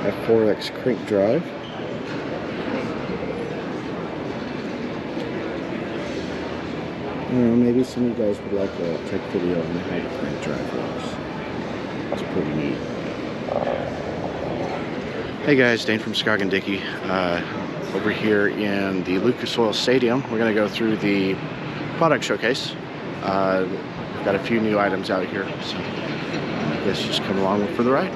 F4X crank drive. I don't know, maybe some of you guys would like a tech video on how the crank drive works. It's pretty neat. Hey guys, Dane from Scoggin-Dickey. Over here in the Lucas Oil Stadium, we're going to go through the product showcase. We've got a few new items out here, so I guess just come along for the ride.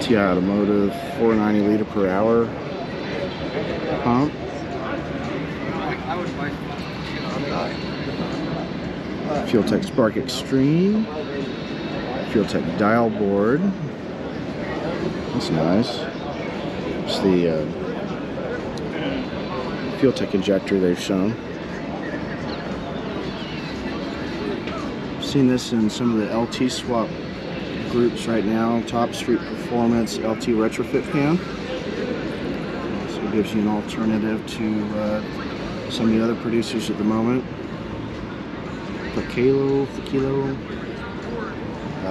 TI Automotive 490 liter per hour pump. Fuel-Tech Spark Extreme. Fuel-Tech dial board. That's nice. It's the Fuel-Tech injector they've shown. I've seen this in some of the LT swap groups right now. Top Street Performance LT retrofit pan. So it gives you an alternative to some of the other producers at the moment. Kilo, I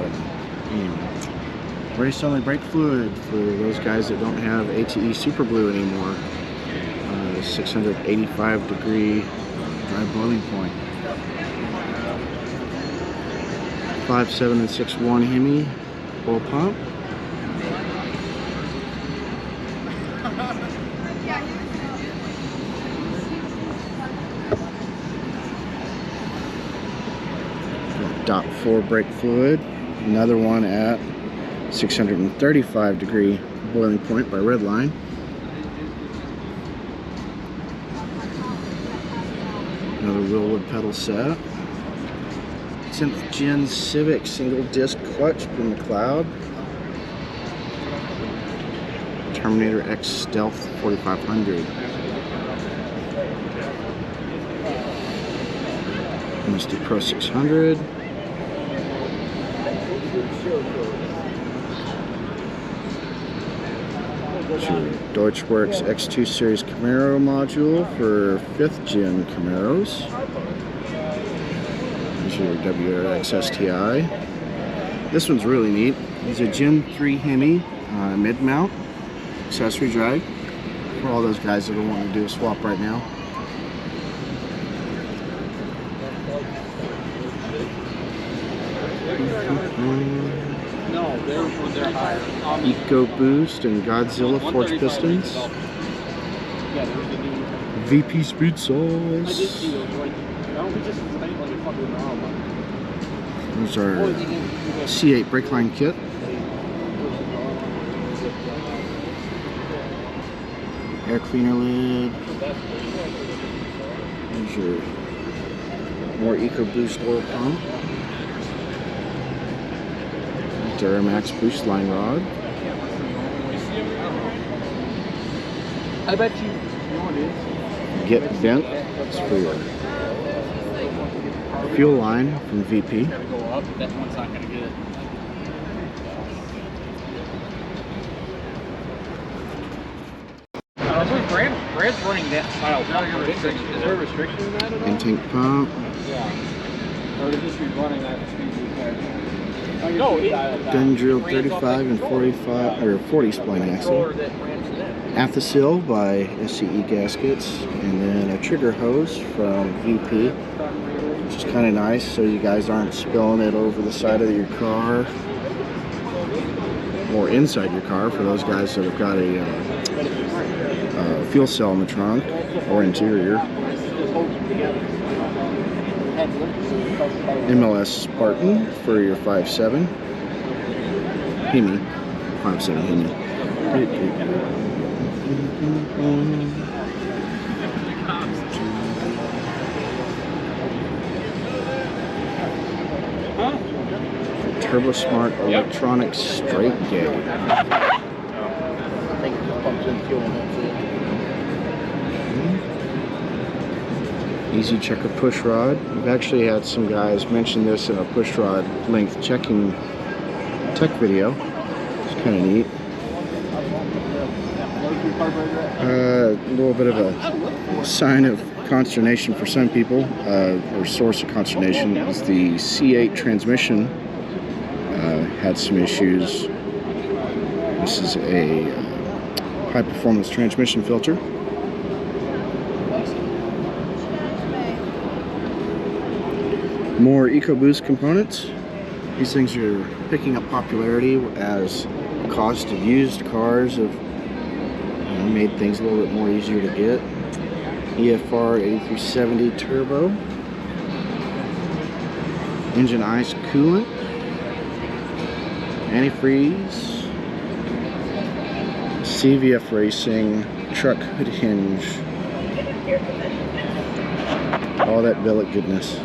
don't know. Anyway, race only brake fluid for those guys that don't have ATE Super Blue anymore. 685 degree dry boiling point. 5.7 and 6.1 Hemi oil pump. Dot 4 brake fluid, another one at 635 degree boiling point by Redline. Another Willwood pedal set. 10th Gen Civic single disc clutch from McLeod. Terminator X Stealth 4500. MSD Pro 600. Deutschwerks X2 Series Camaro module for 5th Gen Camaros. Here's your WRX STI. This one's really neat. It's a Gen 3 Hemi mid-mount accessory drag for all those guys that are wanting to do a swap right now. Eco Boost and Godzilla forged pistons. VP speed sauce. There's our C8 brake line kit. Air cleaner lid. There's your more Eco Boost oil pump. Duramax boost line rod. I bet you know what it is. Get vent. It's for your fuel line from VP. Gotta go up, that one's not gonna get it. Brad's running that style. Is there a restriction in that? Intake pump. Yeah. Or to just be running that speed. No, Gun drill 35 and 45 or 40 spline axle. Athacil by SCE Gaskets, and then a trigger hose from VP, which is kind of nice so you guys aren't spilling it over the side of your car or inside your car for those guys that have got a fuel cell in the trunk or interior. MLS Spartan for your 5.7 Hemi, 5.7 Hemi. Turbo Smart electronic straight gauge. I think it just pumps in fuel and that's it. Easy checker push rod. We've actually had some guys mention this in a push rod length checking tech video. It's kind of neat. A little bit of a sign of consternation for some people, or source of consternation, is the C8 transmission. Had some issues. This is a high performance transmission filter. More EcoBoost components. These things are picking up popularity as the cost of used cars have made things a little bit more easier to get. EFR 8370 turbo. Engine ice coolant. Antifreeze. CVF Racing truck hood hinge. All that billet goodness.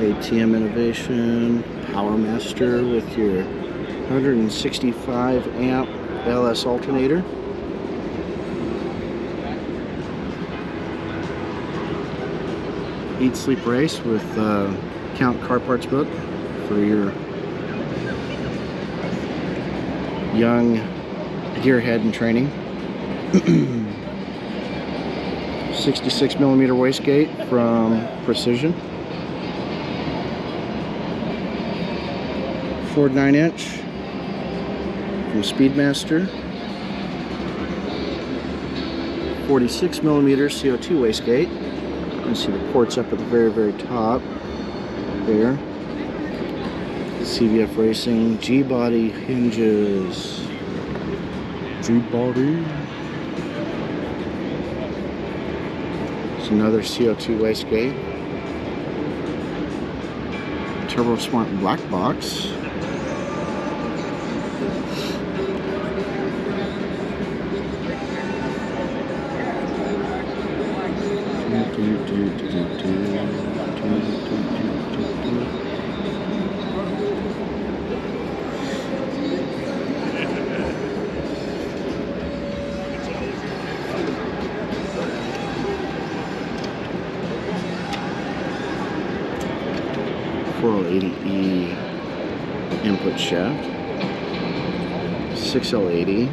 ATM Innovation, Power Master with your 165 amp LS alternator. Eat Sleep Race with Count Car Parts book for your young gearhead in training. 66mm wastegate from Precision. Ford 9-inch from Speedmaster. 46mm CO2 wastegate. You can see the ports up at the very, very top there. CVF Racing G-body hinges. G-body. It's another CO2 wastegate. Turbo Smart black box. .480E input shaft, 6L80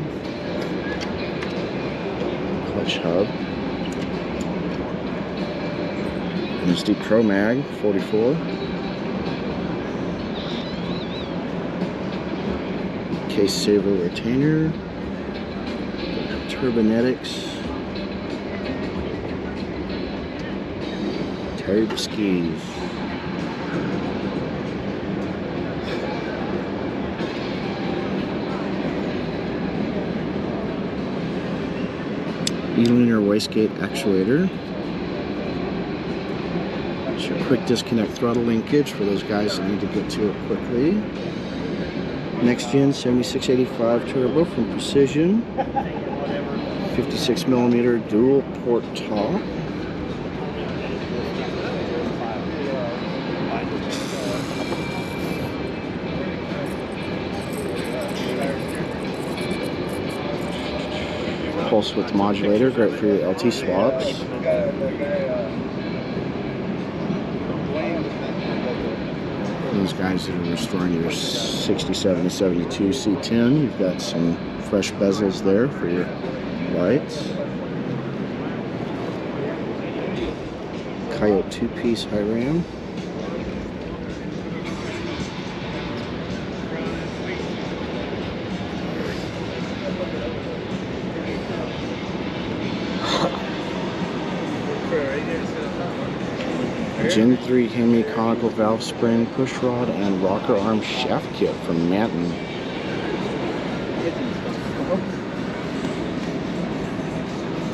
clutch hub, SD Pro Mag 44, case saver retainer, turbonetics, tube skis. E-linear wastegate actuator. It's your quick disconnect throttle linkage for those guys that need to get to it quickly. Next gen 7685 turbo from Precision. 56mm dual port top. Pulse width modulator, great for your LT swaps. Those guys that are restoring your 67 to 72 C10, you've got some fresh bezels there for your lights. Coyote 2-piece high ram. Gen 3 Hemi conical valve spring push rod and rocker arm shaft kit from Manton.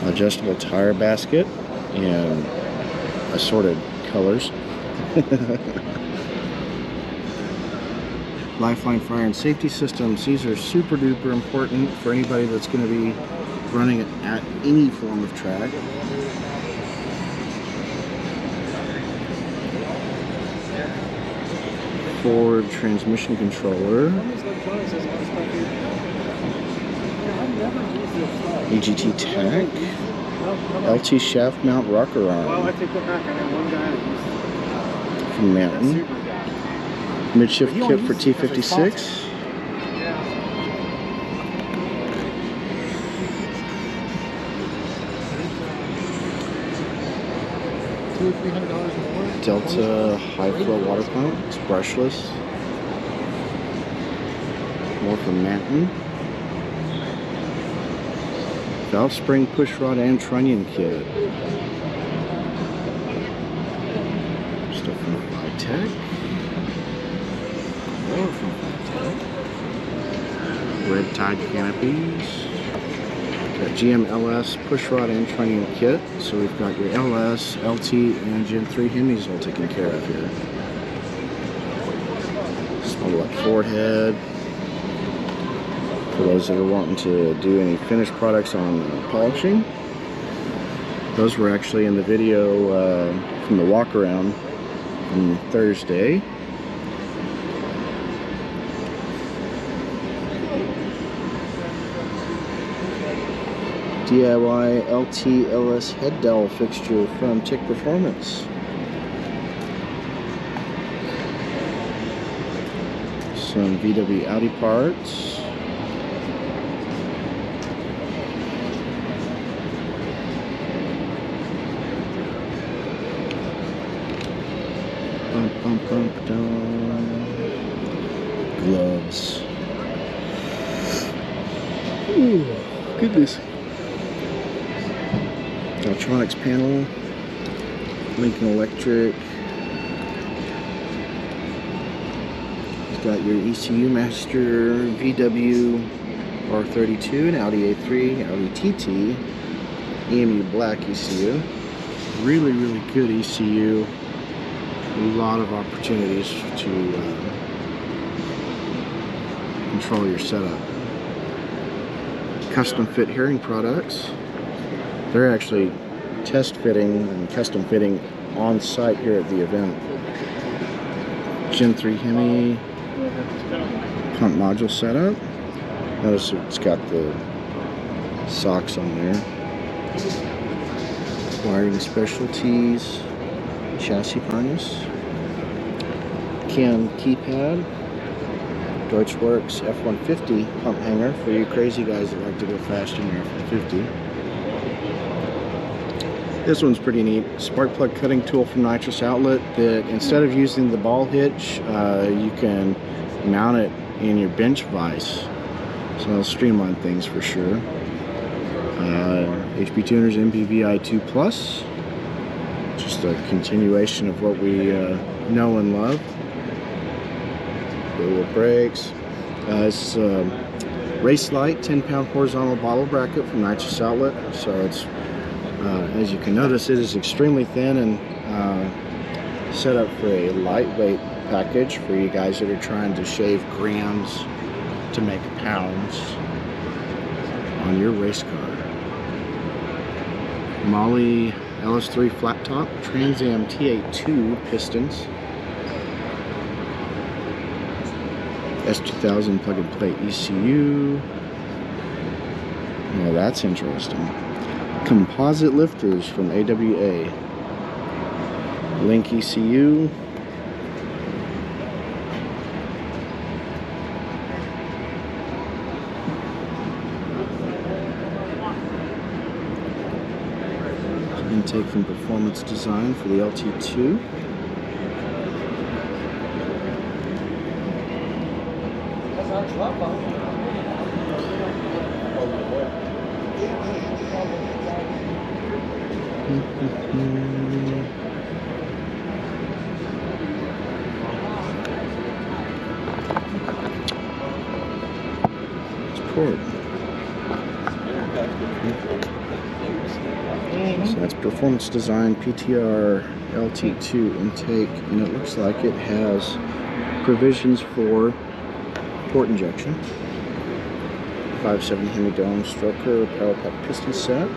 Adjustable tire basket in assorted colors. Lifeline fire and safety systems. These are super duper important for anybody that's going to be running it at any form of track. Ford transmission controller. EGT tach. LT shaft mount rocker arm. From Manton. Midshift kit for T56. $200 or $300 more. Delta high flow water pump. It's brushless. More from Manton. Valve spring push rod and trunnion kit. Stuff from Tech. More from Tech. Red Tide canopies. Got GMLS push rod and trunnion kit. So we've got your LS, LT, and Gen 3 Hemis all taken care of here. Small like Ford head. For those that are wanting to do any finished products on polishing. Those were actually in the video from the walk around on Thursday. DIY LT LS head dowel fixture from Tick Performance. Some VW Audi parts. Gloves. Ooh, goodness. Electronics panel. Lincoln Electric. It's got your ECU Master VW R32, an Audi A3, Audi TT, EMU Black ECU. Really, really good ECU. A lot of opportunities to control your setup. Custom fit hearing products. They're actually test fitting and custom fitting on site here at the event. Gen 3 Hemi pump module setup. Notice it's got the socks on there. Wiring specialties. Chassis harness, Ken keypad, Deutschwerks F-150 pump hanger for you crazy guys that like to go fast in your F-150. This one's pretty neat. Spark plug cutting tool from Nitrous Outlet that instead of using the ball hitch, you can mount it in your bench vise. So it'll streamline things for sure. HP Tuners MPVI 2 Plus. Just a continuation of what we know and love. Wheel brakes. It's Race Light 10-pound horizontal bottle bracket from Nitrous Outlet. So it's, as you can notice, it is extremely thin and set up for a lightweight package for you guys that are trying to shave grams to make pounds on your race car. Molly LS3 flat top, Trans Am T82 pistons, S2000 plug and play ECU. Well, that's interesting. Composite lifters from AWA, Link ECU. Intake from Performance Design for the LT2. Support. So that's Performance Design PTR LT2 intake, and it looks like it has provisions for port injection. 570 Hemi Dome stroker, power pack piston set.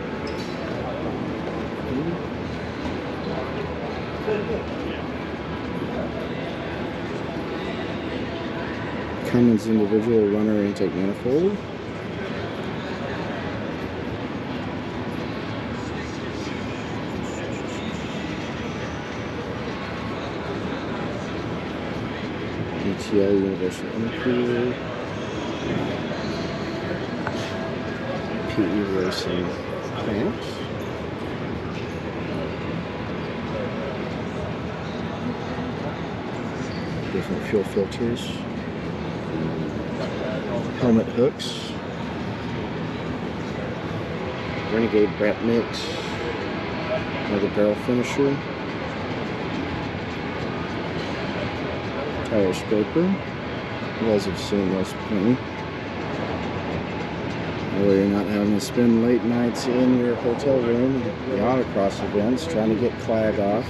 Cummins individual runner intake manifold. GTI Universal Intercooler, PE Racing clamps, Different fuel filters. Helmet hooks. Renegade Brat Mix. Another barrel finisher. Tire scraper. You guys have seen those plenty. That way you're not having to spend late nights in your hotel room, the autocross events, trying to get clag off.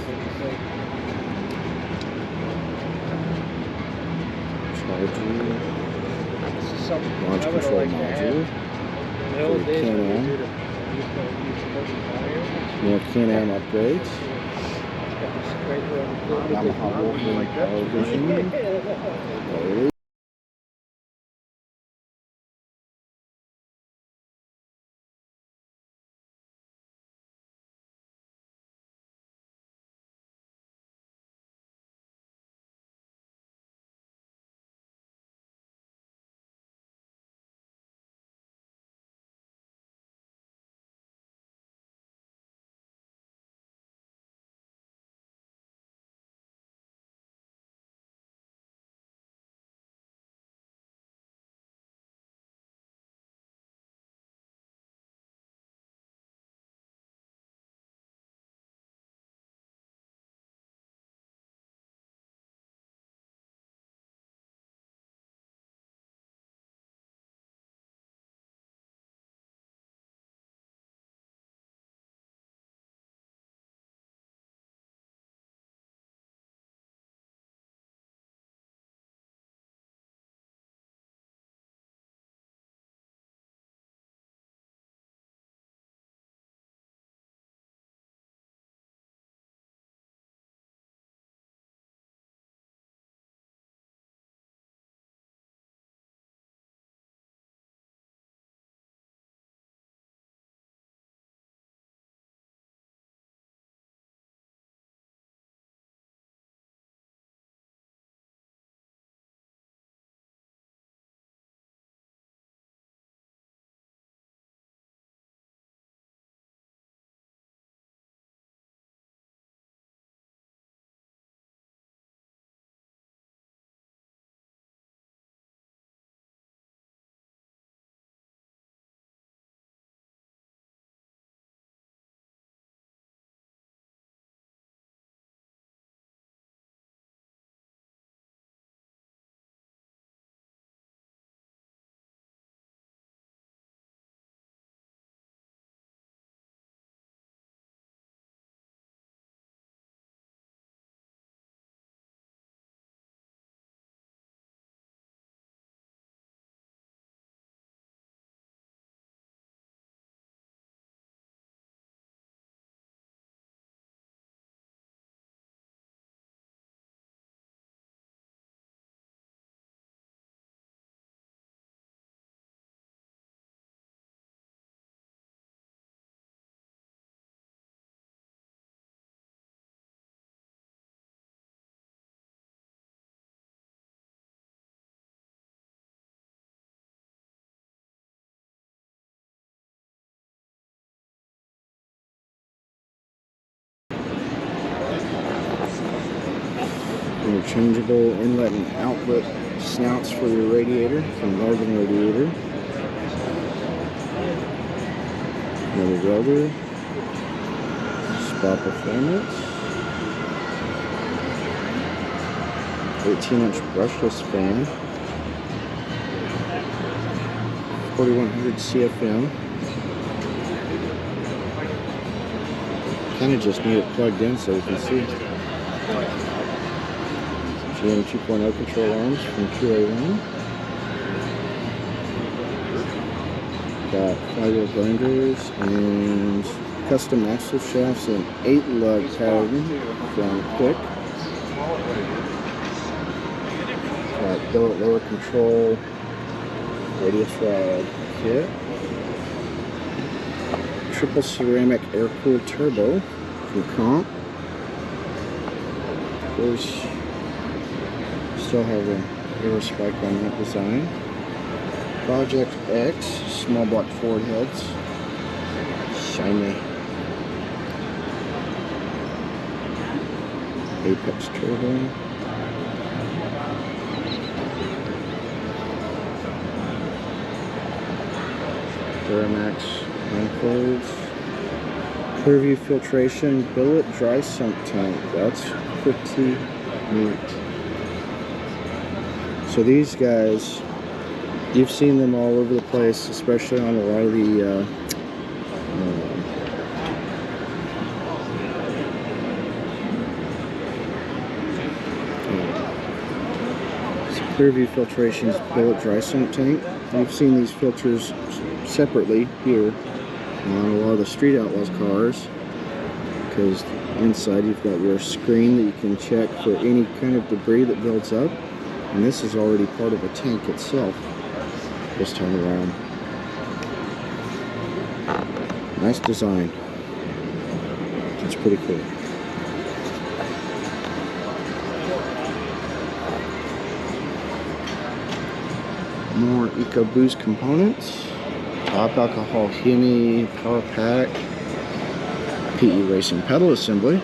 Charger. Launch control module. For the Can-Am. More Can-Am upgrades. Yamaha Wolfman television. Interchangeable inlet and outlet snouts for your radiator from Northern Radiator. Another welder. Spa Performance. 18-inch brushless fan. 4100 CFM. Kind of just need it plugged in so you can see. GM 2.0 control arms from PRI. Got flywheel grinders and custom axle shafts in 8-lug pattern from Quick. Got billet lower control radius rod kit. Triple ceramic air-cooled turbo from Comp. Of course, still have an air spike on that design. Project X, small block Ford heads. Shiny. Apex turbo. Duramax manifolds. Clearview filtration billet dry sump tank. That's pretty neat. So these guys, you've seen them all over the place, especially on a lot of the Clearview Filtration's billet dry sump tank. You've seen these filters separately here on a lot of the Street Outlaws cars, because inside you've got your screen that you can check for any kind of debris that builds up, and this is already part of a tank itself this time around. Nice design. It's pretty cool. More EcoBoost components. Top alcohol Hemi power pack. PE Racing pedal assembly.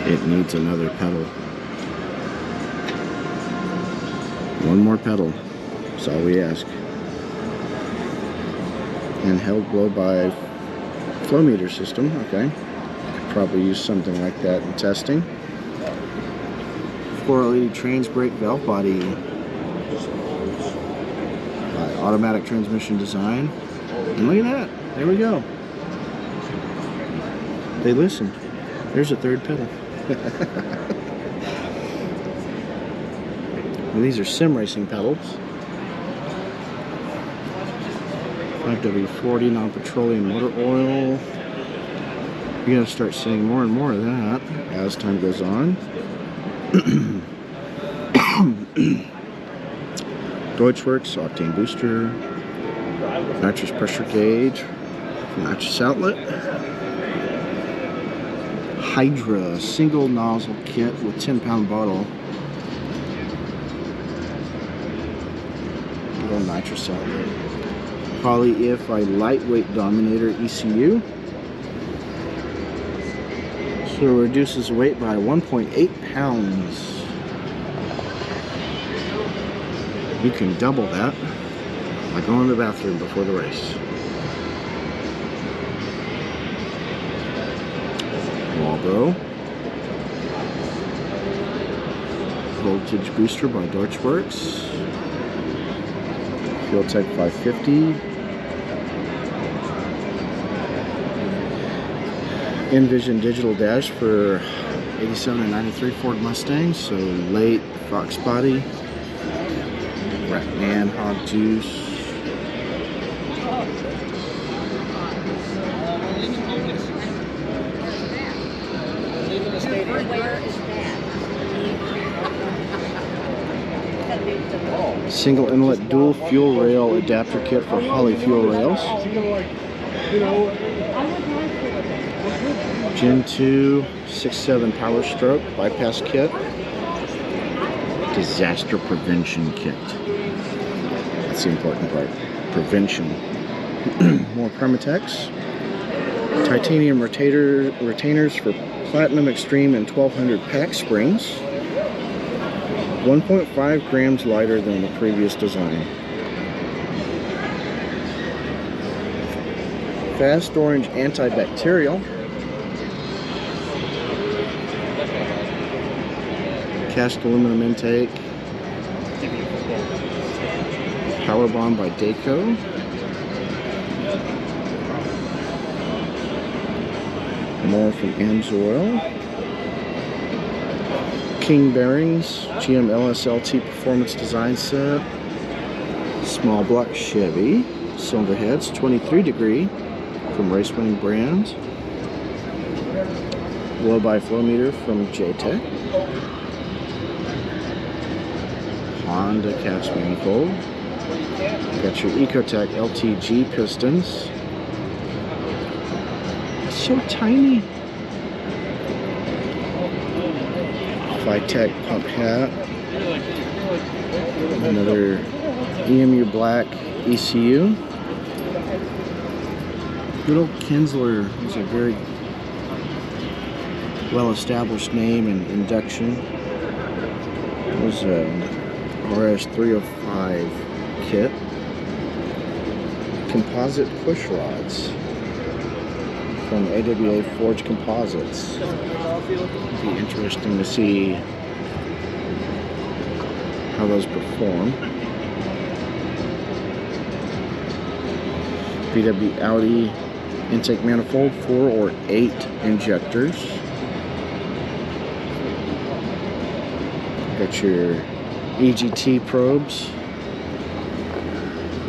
It needs another pedal. One more pedal. That's all we ask. Handheld blow by flow meter system. Okay. Could probably use something like that in testing. 4LED trans brake valve body. Automatic transmission design. And look at that. There we go. They listened. There's a third pedal. And these are sim racing pedals. 5W40 non-petroleum motor oil. You're going to start seeing more and more of that as time goes on. Deutschwerks octane booster, nitrous pressure gauge, nitrous outlet, Hydra single nozzle kit with 10-pound bottle, little nitrous outlet, poly-EFI lightweight dominator ECU, so it reduces weight by 1.8 pounds. You can double that by going to the bathroom before the race. Walbro. Voltage booster by Deutschwerks. Fuel Tech 550. Envision digital dash for 87 and 93 Ford Mustangs, so late Fox body. Ratman hog juice. Single inlet dual fuel rail adapter kit for Holly fuel rails. Gen 2 6.7 power stroke bypass kit. Disaster prevention kit. That's the important part. Prevention. More Permatex. Titanium retainers for Platinum Extreme and 1200 pack springs. 1.5 grams lighter than the previous design. Fast Orange antibacterial. Cast aluminum intake. Power Bomb by Dayco. More from Amsoil. King bearings, GM LSLT performance design set. Small block Chevy. Cylinder heads, 23 degree from race winning brands. Blow by flow meter from JTech. Honda catch manifold. Got your Ecotech LTG pistons. It's so tiny. Vitec pump hat. Another EMU black ECU. Good old Kinsler is a very well-established name in induction. It was a RS305 kit. composite push rods from AWA Forge Composites. It'd be interesting to see how those perform. VW Audi intake manifold, 4 or 8 injectors. Got your EGT probes.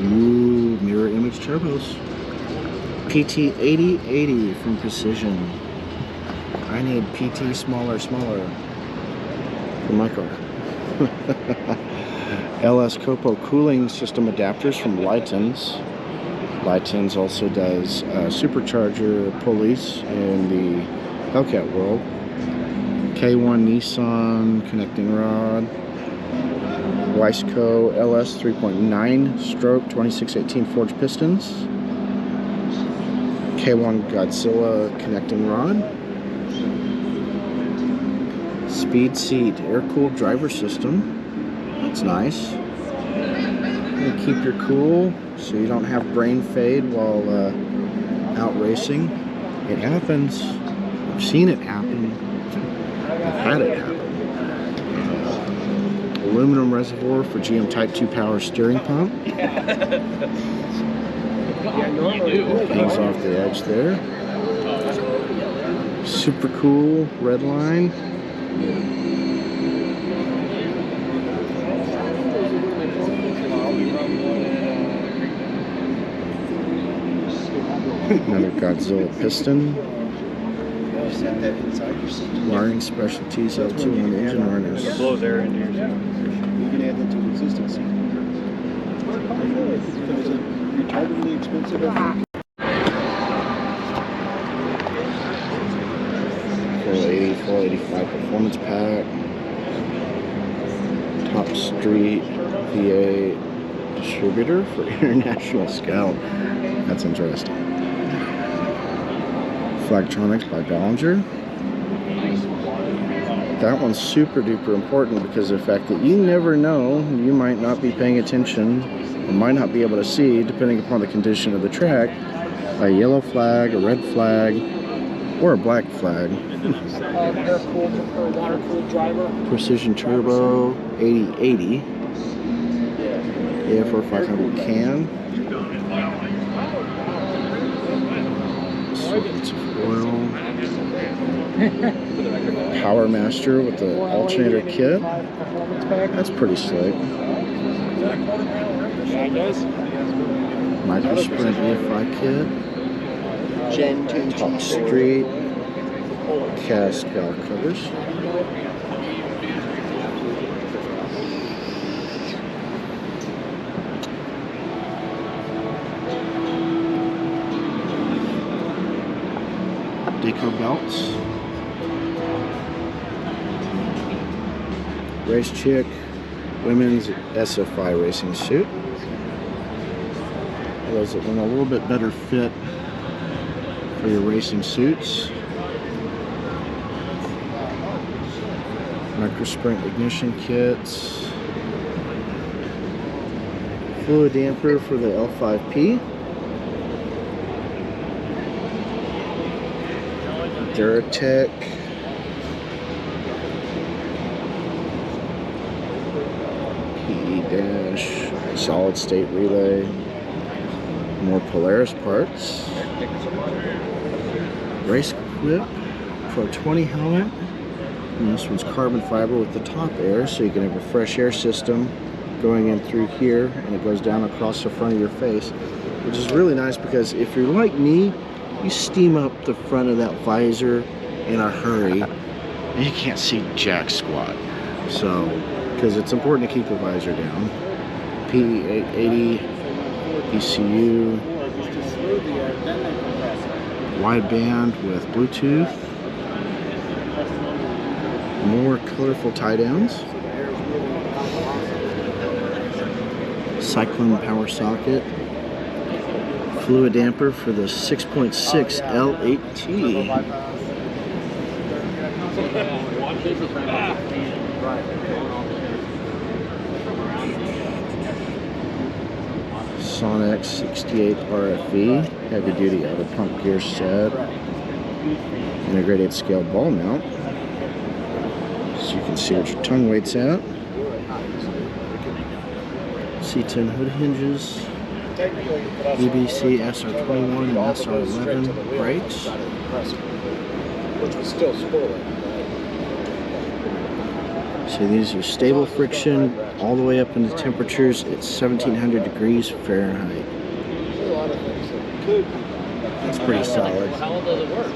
Ooh, mirror image turbos. PT8080 from Precision. I need PT smaller for my car. LS Copo cooling system adapters from Lightens. Lightens also does supercharger pulleys in the Hellcat world. K1 Nissan connecting rod. Wiseco LS 3.9 stroke 2618 forged pistons. K1 Godzilla connecting rod. Speed seat air-cooled driver system. That's nice. And keep your cool so you don't have brain fade while out racing. It happens. I've seen it happen. I've had it happen. Aluminum reservoir for GM Type 2 power steering pump. Hangs off the edge there. Super cool red line. Another Godzilla piston. Wiring specialties L2 on the engine harness. It blows air into your seat. You can add that to the existing seat. Is it retardedly expensive? 480, 485 performance pack. Top Street VA distributor for International Scout. That's interesting. Flagtronics by Ballinger. That one's super duper important because of the fact that you never know, you might not be paying attention or might not be able to see, depending upon the condition of the track, a yellow flag, a red flag, or a black flag. Air-cooled or water-cooled driver. Precision Turbo 8080. AFR 500 can. Sorts of oil. Power Master with the alternator kit. That's pretty slick. Microsprint EFI kit. Gen 2 Top Street. Cast valve covers. Deco belts. Race Chick women's SFI racing suit. Those that want a little bit better fit for your racing suits. Microsprint ignition kits. Fluid damper for the L5P. Duratec. PE dash. Solid state relay. More Polaris parts. Race Whip Pro 20 helmet. And this one's carbon fiber with the top air, so you can have a fresh air system going in through here, and it goes down across the front of your face, which is really nice because if you're like me, you steam up the front of that visor in a hurry, and you can't see jack squat. So, because it's important to keep the visor down. PE880 ECU. Wideband with Bluetooth. More colorful tie downs. Cyclone power socket. Fluid damper for the 6.6 L8T. Sonic 68 RFV, heavy duty auto pump gear set, integrated scale ball mount, so you can see what your tongue weight's at. C10 hood hinges, EBC SR21 and SR11 brakes. Which was still spoiling. So these are stable friction all the way up into temperatures at 1700 degrees Fahrenheit. There's a lot of things that could be done. That's pretty solid. How does it work?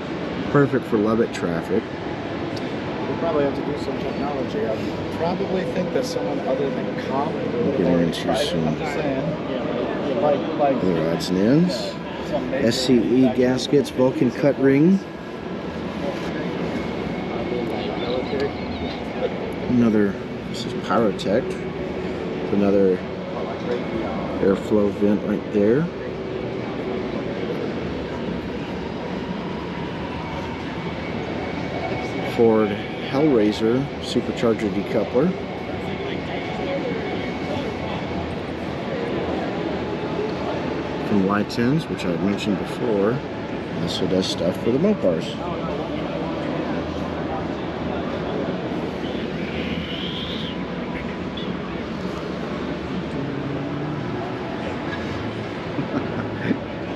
Perfect for Lubbock traffic. We'll probably have to do some technology. I probably think that someone other than comp would Getting have into tried it. some I'm just saying. Like other odds and ends. some major SCE gaskets, Vulcan cut ring. Another, this is Pyrotech. Another airflow vent right there. Ford Hellraiser supercharger decoupler. From Lytens, which I had mentioned before, also does stuff for the Mopars.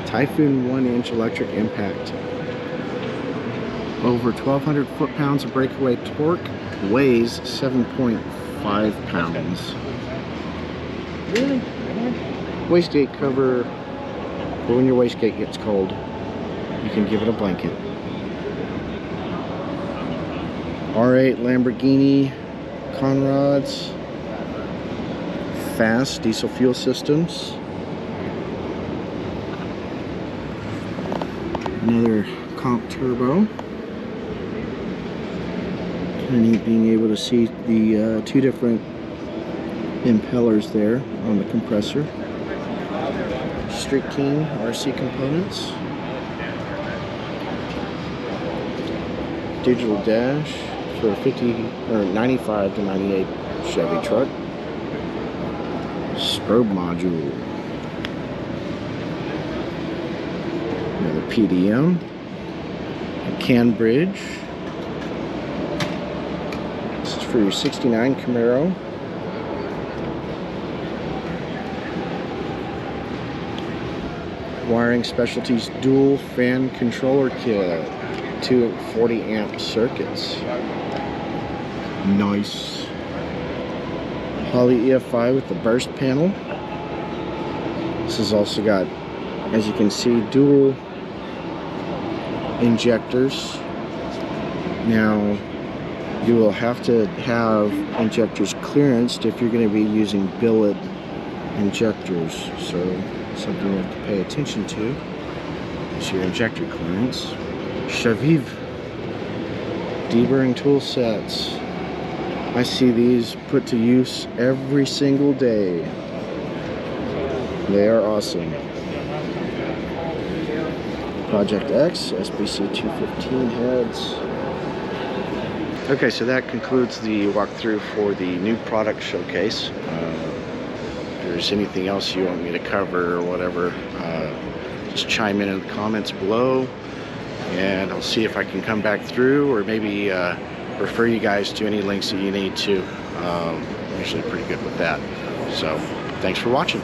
Typhoon 1-inch electric impact. Over 1,200 foot-pounds of breakaway torque, weighs 7.5 pounds. Really? Wastegate cover, for when your wastegate gets cold, you can give it a blanket. R8 Lamborghini conrods, fast diesel fuel systems. Another comp turbo. Kind of neat being able to see the two different impellers there on the compressor. Street King RC components. Digital dash for a 50 or 95 to 98 Chevy truck. Strobe module. Another PDM. A can bridge. This is for your 69 Camaro. Wiring Specialties dual fan controller kit. 2 40 amp circuits. Nice. Poly EFI with the burst panel. This has also got, as you can see, dual injectors. Now, you will have to have injectors clearanced if you're going to be using billet injectors. So, something you have to pay attention to is your injector clearance. Chaviv deburring tool sets. I see these put to use every single day. They are awesome. Project X, SBC 215 heads. Okay, so that concludes the walkthrough for the new product showcase. If there's anything else you want me to cover or whatever, just chime in the comments below, and I'll see if I can come back through or maybe refer you guys to any links that you need to. I'm usually pretty good with that. So, thanks for watching.